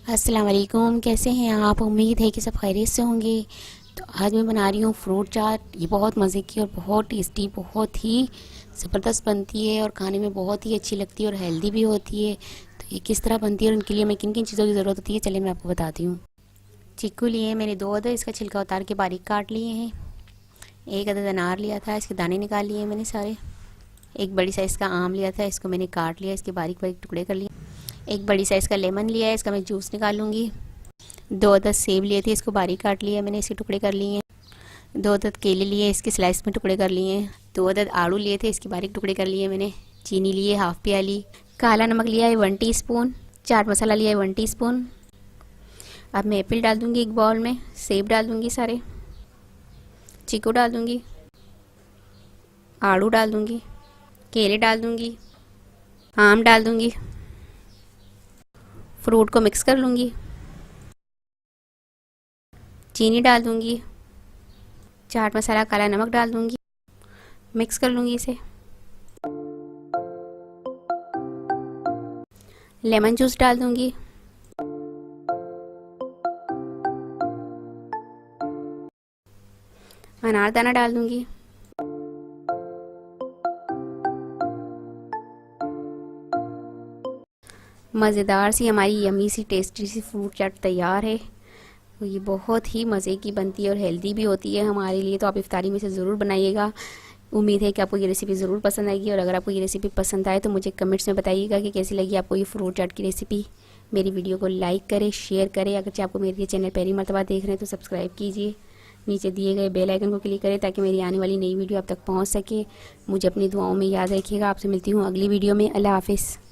अस्सलाम वालेकुम, कैसे हैं आप? उम्मीद है कि सब खैरियत से होंगे। तो आज मैं बना रही हूँ फ्रूट चाट। ये बहुत मज़े की और बहुत टेस्टी, बहुत ही ज़बरदस्त बनती है और खाने में बहुत ही अच्छी लगती है और हेल्दी भी होती है। तो ये किस तरह बनती है और उनके लिए मैं किन किन चीज़ों की ज़रूरत होती है, चलिए मैं आपको बताती हूँ। चीकू लिए मैंने 2 अदद, इसका छिलका उतार के बारीक काट लिए हैं। 1 अदद अनार लिया था, इसके दाने निकाल लिए मैंने सारे। एक बड़ी साइज़ का आम लिया था, इसको मैंने काट लिया, इसके बारीक बारीक टुकड़े कर लिए। एक बड़ी साइज़ का लेमन लिया है, इसका मैं जूस निकालूंगी। 2 अदद सेब लिए थे, इसको बारीक काट लिया मैंने, इसके टुकड़े कर लिए हैं। 2 अदद केले लिए, इसके स्लाइस में टुकड़े कर लिए हैं। 2 अदद आड़ू लिए थे, इसके बारीक टुकड़े कर लिए मैंने। चीनी लिए हाफ प्याली। काला नमक लिया है 1 टीस्पून। चाट मसाला लिया है 1 टीस्पून। अब मैं एप्पल डाल दूँगी एक बाउल में, सेब डाल दूँगी सारे, चीकू डाल दूँगी, आड़ू डाल दूँगी, केले डाल दूँगी, आम डाल दूँगी। फ्रूट को मिक्स कर लूँगी, चीनी डाल दूँगी, चाट मसाला काला नमक डाल दूँगी, मिक्स कर लूँगी इसे। लेमन जूस डाल दूँगी, अनारदाना डाल दूँगी, मज़ेदार सी हमारी यमी सी टेस्टी सी फ्रूट चाट तैयार है। तो ये बहुत ही मज़े की बनती है और हेल्दी भी होती है हमारे लिए, तो आप इफ्तारी में से ज़रूर बनाइएगा। उम्मीद है कि आपको ये रेसिपी ज़रूर पसंद आएगी और अगर आपको ये रेसिपी पसंद आए तो मुझे कमेंट्स में बताइएगा कि कैसी लगी आपको ये फ्रूट चाट की रेसिपी। मेरी वीडियो को लाइक करें, शेयर करें। अगर आपको मेरी ये चैनल पहली मर्तबा देख रहे हैं तो सब्सक्राइब कीजिए। नीचे दिए गए बेल आइकन को क्लिक करें ताकि मेरी आने वाली नई वीडियो आप तक पहुँच सके। मुझे अपनी दुआओं में याद रखिएगा। आपसे मिलती हूँ अगली वीडियो में। अल्लाह हाफिज़।